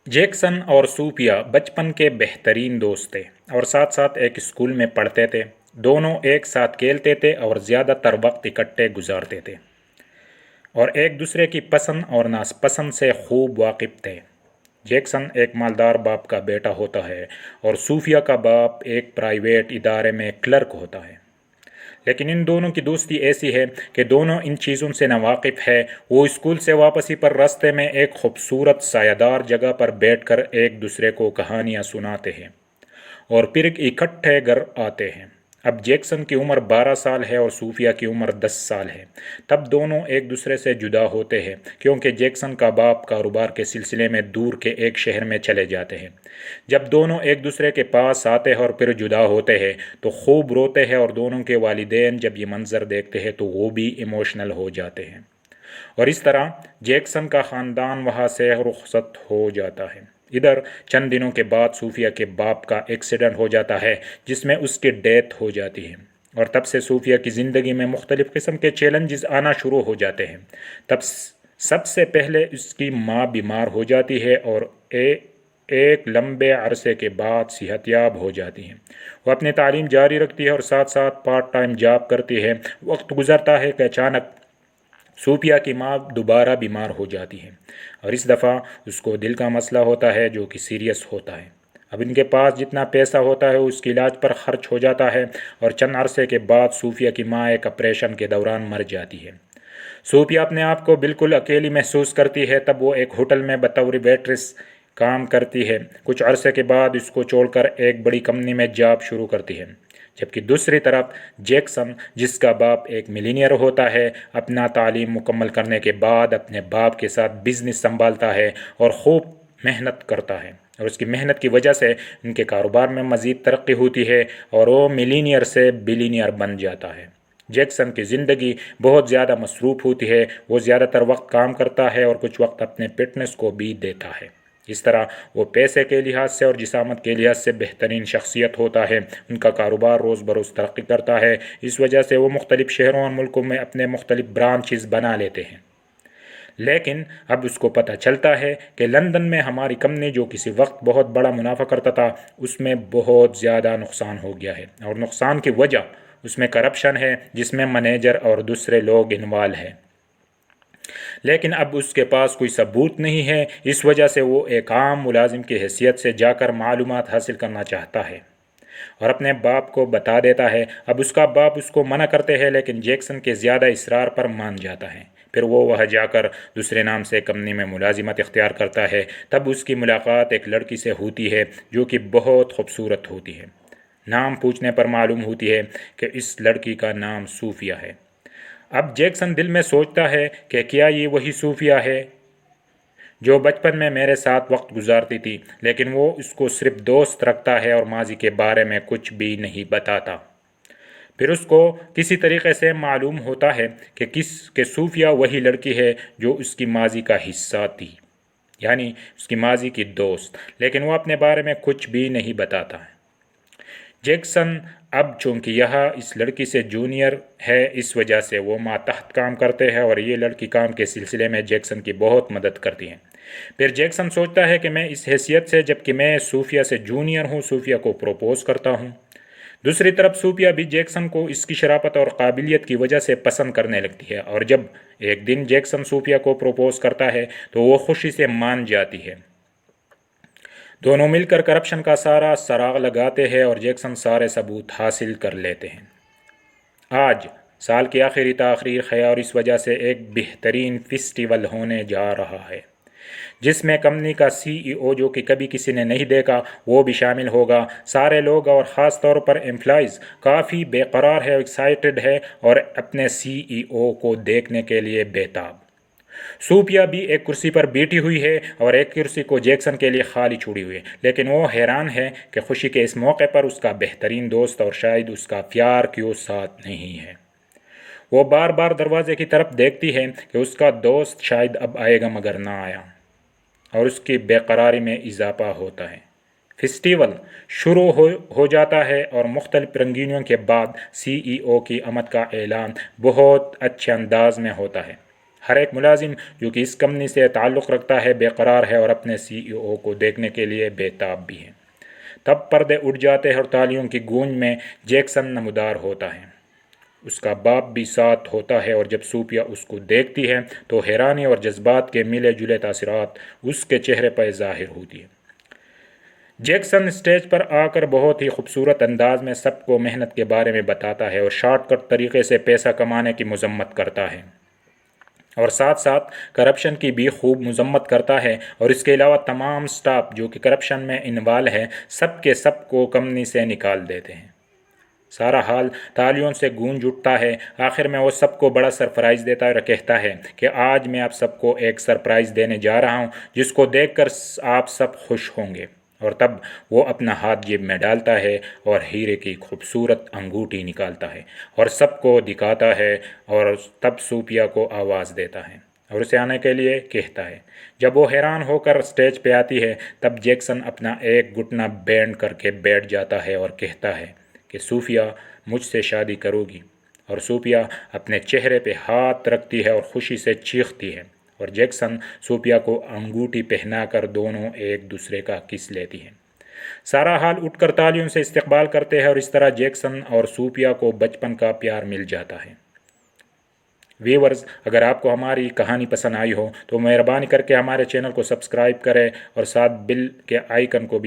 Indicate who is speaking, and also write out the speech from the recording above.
Speaker 1: Jackson اور صوفیا بچپن کے بہترین دوست تھے اور ساتھ ساتھ ایک اسکول میں پڑھتے تھے۔ دونوں ایک ساتھ کھیلتے تھے اور زیادہ تر وقت اکٹھے گزارتے تھے اور ایک دوسرے کی پسند اور ناپسند سے خوب واقف تھے۔ جیکسن ایک مالدار باپ کا بیٹا ہوتا ہے اور صوفیا کا باپ ایک پرائیویٹ ادارے میں کلرک ہوتا ہے۔ لیکن ان دونوں کی دوستی ایسی ہے کہ دونوں ان چیزوں سے ناواقف ہے۔ وہ اسکول سے واپسی پر راستے میں ایک خوبصورت سایہ دار جگہ پر بیٹھ کر ایک دوسرے کو کہانیاں سناتے ہیں اور پھر اکٹھے گھر آتے ہیں۔ اب جیکسن کی عمر 12 سال ہے اور صوفیا کی عمر 10 سال ہے۔ تب دونوں ایک دوسرے سے جدا ہوتے ہیں کیونکہ جیکسن کا باپ کاروبار کے سلسلے میں دور کے ایک شہر میں چلے جاتے ہیں۔ جب دونوں ایک دوسرے کے پاس آتے ہیں اور پھر جدا ہوتے ہیں تو خوب روتے ہیں اور دونوں کے والدین جب یہ منظر دیکھتے ہیں تو وہ بھی ایموشنل ہو جاتے ہیں، اور اس طرح جیکسن کا خاندان وہاں سے رخصت ہو جاتا ہے۔ ادھر چند دنوں کے بعد صوفیا کے باپ کا ایکسیڈنٹ ہو جاتا ہے جس میں اس کی ڈیتھ ہو جاتی ہے، اور تب سے صوفیا کی زندگی میں مختلف قسم کے چیلنجز آنا شروع ہو جاتے ہیں۔ تب سب سے پہلے اس کی ماں بیمار ہو جاتی ہے اور ایک لمبے عرصے کے بعد صحت یاب ہو جاتی ہیں۔ وہ اپنی تعلیم جاری رکھتی ہے اور ساتھ ساتھ پارٹ ٹائم جاب کرتی ہے۔ وقت گزرتا ہے کہ اچانک صوفیا کی ماں دوبارہ بیمار ہو جاتی ہے اور اس دفعہ اس کو دل کا مسئلہ ہوتا ہے جو کہ سیریس ہوتا ہے۔ اب ان کے پاس جتنا پیسہ ہوتا ہے اس کے علاج پر خرچ ہو جاتا ہے اور چند عرصے کے بعد صوفیا کی ماں ایک آپریشن کے دوران مر جاتی ہے۔ صوفیا اپنے آپ کو بالکل اکیلی محسوس کرتی ہے۔ تب وہ ایک ہوٹل میں بطور ویٹریس کام کرتی ہے۔ کچھ عرصے کے بعد اس کو چھوڑ کر ایک بڑی کمپنی میں جاب شروع کرتی ہے، جبکہ دوسری طرف جیکسن، جس کا باپ ایک ملینئر ہوتا ہے، اپنا تعلیم مکمل کرنے کے بعد اپنے باپ کے ساتھ بزنس سنبھالتا ہے اور خوب محنت کرتا ہے، اور اس کی محنت کی وجہ سے ان کے کاروبار میں مزید ترقی ہوتی ہے اور وہ ملینئر سے بلینئر بن جاتا ہے۔ جیکسن کی زندگی بہت زیادہ مصروف ہوتی ہے۔ وہ زیادہ تر وقت کام کرتا ہے اور کچھ وقت اپنے فٹنس کو بھی دیتا ہے۔ اس طرح وہ پیسے کے لحاظ سے اور جسامت کے لحاظ سے بہترین شخصیت ہوتا ہے۔ ان کا کاروبار روز بروز ترقی کرتا ہے، اس وجہ سے وہ مختلف شہروں اور ملکوں میں اپنے مختلف برانچز بنا لیتے ہیں۔ لیکن اب اس کو پتہ چلتا ہے کہ لندن میں ہماری کمپنی جو کسی وقت بہت بڑا منافع کرتا تھا اس میں بہت زیادہ نقصان ہو گیا ہے، اور نقصان کی وجہ اس میں کرپشن ہے جس میں مینیجر اور دوسرے لوگ انوالو ہیں۔ لیکن اب اس کے پاس کوئی ثبوت نہیں ہے، اس وجہ سے وہ ایک عام ملازم کی حیثیت سے جا کر معلومات حاصل کرنا چاہتا ہے اور اپنے باپ کو بتا دیتا ہے۔ اب اس کا باپ اس کو منع کرتے ہیں لیکن جیکسن کے زیادہ اصرار پر مان جاتا ہے۔ پھر وہ وہاں جا کر دوسرے نام سے کمپنی میں ملازمت اختیار کرتا ہے۔ تب اس کی ملاقات ایک لڑکی سے ہوتی ہے جو کہ بہت خوبصورت ہوتی ہے۔ نام پوچھنے پر معلوم ہوتی ہے کہ اس لڑکی کا نام صوفیا ہے۔ اب جیکسن دل میں سوچتا ہے کہ کیا یہ وہی صوفیا ہے جو بچپن میں میرے ساتھ وقت گزارتی تھی، لیکن وہ اس کو صرف دوست رکھتا ہے اور ماضی کے بارے میں کچھ بھی نہیں بتاتا۔ پھر اس کو کسی طریقے سے معلوم ہوتا ہے کہ صوفیا وہی لڑکی ہے جو اس کی ماضی کا حصہ تھی، یعنی اس کی ماضی کی دوست، لیکن وہ اپنے بارے میں کچھ بھی نہیں بتاتا ہے۔ جیکسن اب چونکہ یہاں اس لڑکی سے جونیئر ہے، اس وجہ سے وہ ماتحت کام کرتے ہیں اور یہ لڑکی کام کے سلسلے میں جیکسن کی بہت مدد کرتی ہیں۔ پھر جیکسن سوچتا ہے کہ میں اس حیثیت سے، جبکہ میں صوفیا سے جونیئر ہوں، صوفیا کو پروپوز کرتا ہوں۔ دوسری طرف صوفیا بھی جیکسن کو اس کی شرافت اور قابلیت کی وجہ سے پسند کرنے لگتی ہے، اور جب ایک دن جیکسن صوفیا کو پروپوز کرتا ہے تو وہ خوشی سے مان جاتی ہے۔ دونوں مل کر کرپشن کا سارا سراغ لگاتے ہیں اور جیکسن سارے ثبوت حاصل کر لیتے ہیں۔ آج سال کی آخری تقریب ہے اور اس وجہ سے ایک بہترین فیسٹیول ہونے جا رہا ہے جس میں کمپنی کا CEO جو کہ کبھی کسی نے نہیں دیکھا وہ بھی شامل ہوگا۔ سارے لوگ اور خاص طور پر امپلائیز کافی بے قرار ہے، ایکسائٹڈ ہے اور اپنے CEO کو دیکھنے کے لیے بےتاب۔ صوفیا بھی ایک کرسی پر بیٹھی ہوئی ہے اور ایک کرسی کو جیکسن کے لیے خالی چھوڑی ہوئی ہے، لیکن وہ حیران ہے کہ خوشی کے اس موقع پر اس کا بہترین دوست اور شاید اس کا پیار کیوں ساتھ نہیں ہے۔ وہ بار بار دروازے کی طرف دیکھتی ہے کہ اس کا دوست شاید اب آئے گا مگر نہ آیا، اور اس کی بے قراری میں اضافہ ہوتا ہے۔ فیسٹیول شروع ہو جاتا ہے اور مختلف رنگینیوں کے بعد CEO کی آمد کا اعلان بہت اچھے انداز میں ہوتا ہے۔ ہر ایک ملازم جو کہ اس کمپنی سے تعلق رکھتا ہے بے قرار ہے اور اپنے CEO کو دیکھنے کے لیے بے تاب بھی ہے۔ تب پردے اٹھ جاتے ہیں اور تالیوں کی گونج میں جیکسن نمودار ہوتا ہے۔ اس کا باپ بھی ساتھ ہوتا ہے اور جب صوفیہ اس کو دیکھتی ہے تو حیرانی اور جذبات کے ملے جلے تاثرات اس کے چہرے پر ظاہر ہوتی ہے۔ جیکسن اسٹیج پر آ کر بہت ہی خوبصورت انداز میں سب کو محنت کے بارے میں بتاتا ہے اور شارٹ کٹ طریقے سے پیسہ کمانے کی مذمت کرتا ہے، اور ساتھ ساتھ کرپشن کی بھی خوب مذمت کرتا ہے، اور اس کے علاوہ تمام سٹاف جو کہ کرپشن میں انوالو ہے سب کے سب کو کمپنی سے نکال دیتے ہیں۔ سارا حال تالیوں سے گونج اٹھتا ہے۔ آخر میں وہ سب کو بڑا سرپرائز دیتا ہے اور کہتا ہے کہ آج میں آپ سب کو ایک سرپرائز دینے جا رہا ہوں جس کو دیکھ کر آپ سب خوش ہوں گے، اور تب وہ اپنا ہاتھ جیب میں ڈالتا ہے اور ہیرے کی خوبصورت انگوٹھی نکالتا ہے اور سب کو دکھاتا ہے، اور تب صوفیہ کو آواز دیتا ہے اور اسے آنے کے لیے کہتا ہے۔ جب وہ حیران ہو کر اسٹیج پہ آتی ہے تب جیکسن اپنا ایک گھٹنا بینڈ کر کے بیٹھ جاتا ہے اور کہتا ہے کہ صوفیہ مجھ سے شادی کرو گی، اور صوفیہ اپنے چہرے پہ ہاتھ رکھتی ہے اور خوشی سے چیختی ہے، اور جیکسن صوفیہ کو انگوٹھی پہنا کر دونوں ایک دوسرے کا کس لیتی ہیں۔ سارا حال اٹھ کر تالیوں سے استقبال کرتے ہیں، اور اس طرح جیکسن اور صوفیہ کو بچپن کا پیار مل جاتا ہے۔ ویورز، اگر آپ کو ہماری کہانی پسند آئی ہو تو مہربانی کر کے ہمارے چینل کو سبسکرائب کریں اور ساتھ بل کے آئیکن کو بھی